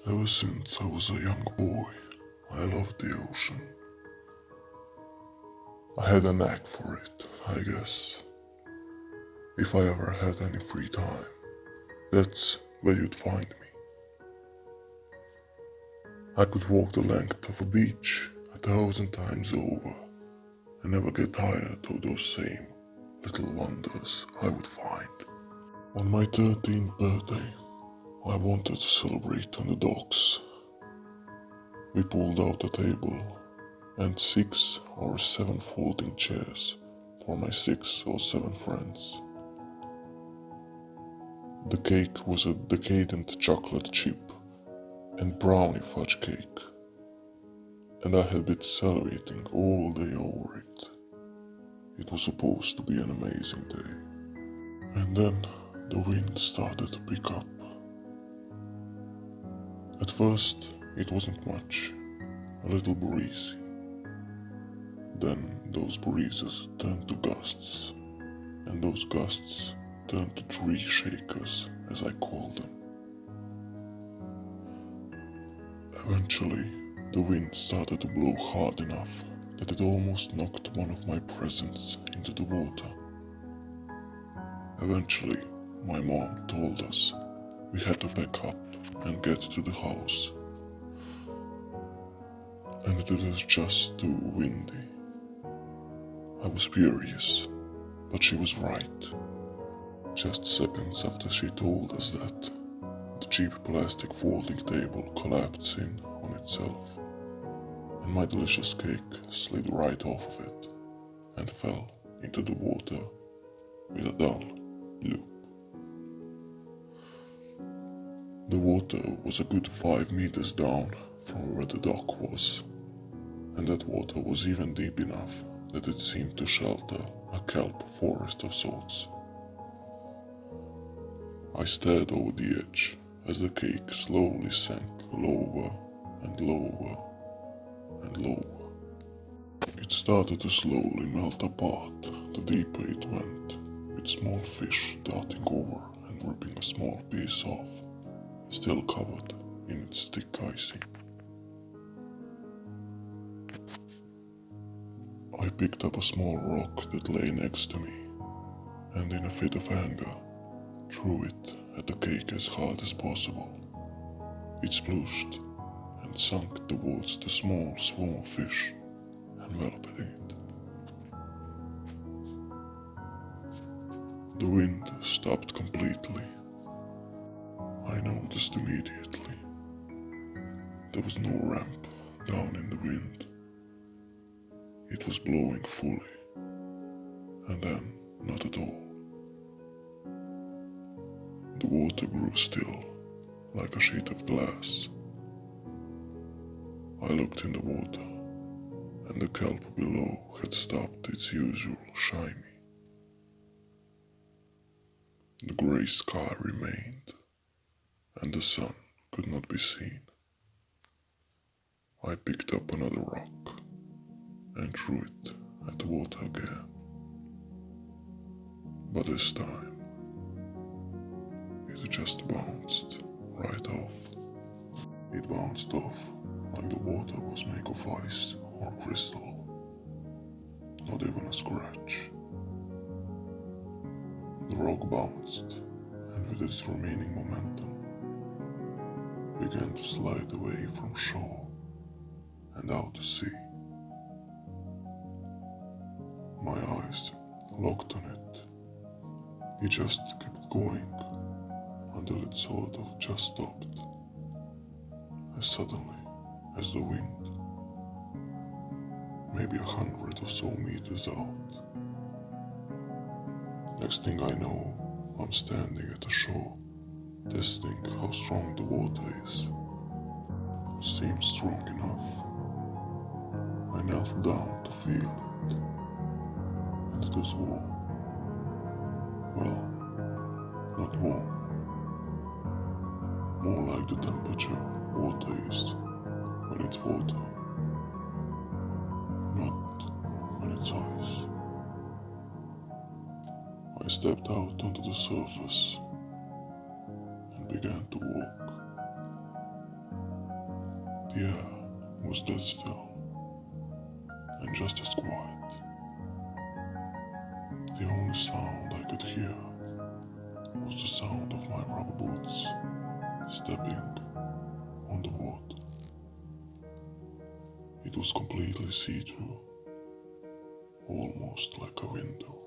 Ever since I was a young boy, I loved the ocean. I had a knack for it, I guess. If I ever had any free time, that's where you'd find me. I could walk the length of a beach 1,000 times over and never get tired of those same little wonders I would find. On my 13th birthday, I wanted to celebrate on the docks. We pulled out a table and 6 or 7 folding chairs for my 6 or 7 friends. The cake was a decadent chocolate chip and brownie fudge cake, and I had been salivating all day over it. It was supposed to be an amazing day. And then the wind started to pick up. At first it wasn't much, a little breezy. Then those breezes turned to gusts, and those gusts turned to tree shakers, as I called them. Eventually, the wind started to blow hard enough that it almost knocked one of my presents into the water. Eventually, my mom told us we had to pack up and get to the house. And it was just too windy. I was furious, but she was right. Just seconds after she told us that, the cheap plastic folding table collapsed in on itself, and my delicious cake slid right off of it and fell into the water with a dull bloop. The water was a good 5 meters down from where the dock was, and that water was even deep enough that it seemed to shelter a kelp forest of sorts. I stared over the edge as the cake slowly sank lower and lower and lower. It started to slowly melt apart the deeper it went, with small fish darting over and ripping a small piece off, still covered in its thick icing. I picked up a small rock that lay next to me, and in a fit of anger, threw it at the cake as hard as possible. It splooshed and sunk towards the small swarm of fish, enveloping it. The wind stopped completely. I noticed immediately. There was no ramp down in the wind. It was blowing fully, and then not at all. The water grew still, like a sheet of glass. I looked in the water, and the kelp below had stopped its usual shimmy. The grey sky remained, and the sun could not be seen. I picked up another rock and threw it at the water again. But this time, it just bounced right off. It bounced off like the water was made of ice or crystal. Not even a scratch. The rock bounced, and with its remaining momentum, began to slide away from shore and out to sea. My eyes locked on it. It just kept going until it sort of just stopped, as suddenly as the wind, maybe 100 or so meters out. Next thing I know, I'm standing at the shore, testing how strong the water is. Seems strong enough. I knelt down to feel it, and it was warm. Well, not warm. More like the temperature water is when it's water, not when it's ice. I stepped out onto the surface and began to walk. The air was dead still and just as quiet. The only sound I could hear was the sound of my rubber boots stepping on the wood. It was completely see-through, almost like a window.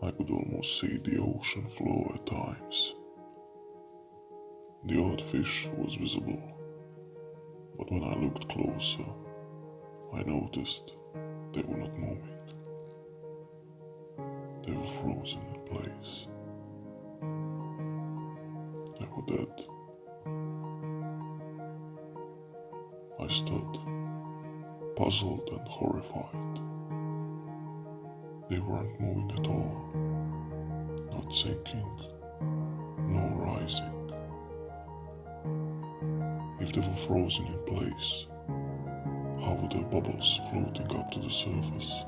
I could almost see the ocean floor at times. The odd fish was visible, but when I looked closer, I noticed they were not moving. They were frozen in place. They were dead. I stood, puzzled and horrified. They weren't moving at all, not sinking, nor rising. If they were frozen in place, how were their bubbles floating up to the surface?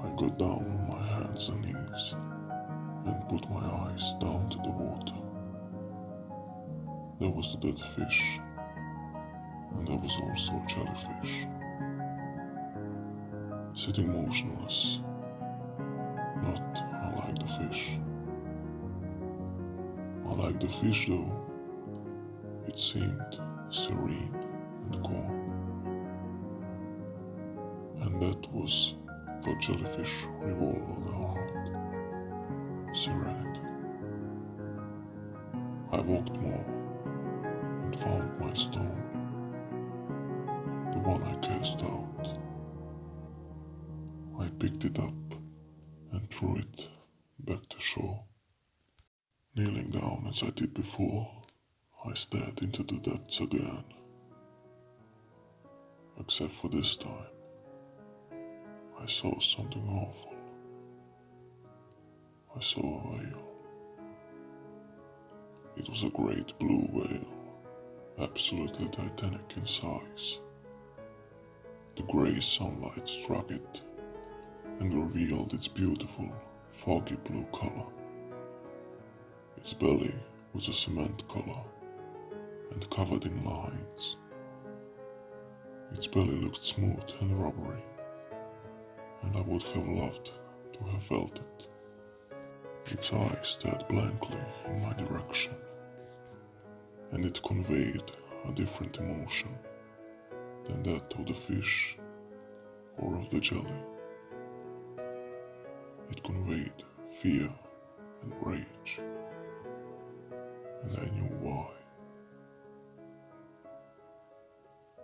I got down on my hands and knees and put my eyes down to the water. There was the dead fish, and there was also a jellyfish, sitting motionless, not unlike the fish. Unlike the fish though, it seemed serene and calm. And that was what jellyfish revolved around: serenity. I walked more and found my stone, the one I cast out. I picked it up and threw it back to shore. Kneeling down as I did before, I stared into the depths again. Except for this time, I saw something awful. I saw a whale. It was a great blue whale, absolutely titanic in size. The grey sunlight struck it and revealed its beautiful, foggy blue color. Its belly was a cement color and covered in lines. Its belly looked smooth and rubbery, and I would have loved to have felt it. Its eyes stared blankly in my direction, and it conveyed a different emotion than that of the fish or of the jelly. It conveyed fear and rage, and I knew why.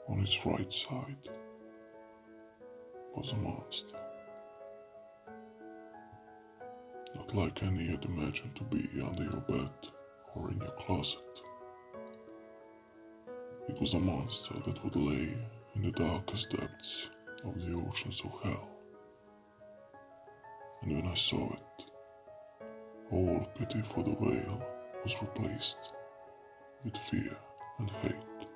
On its right side was a monster, not like any you'd imagine to be under your bed or in your closet. It was a monster that would lay in the darkest depths of the oceans of hell. And when I saw it, all pity for the whale was replaced with fear and hate.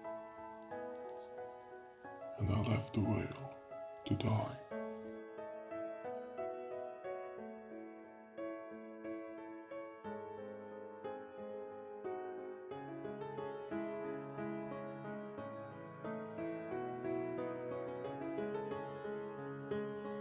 And I left the whale to die.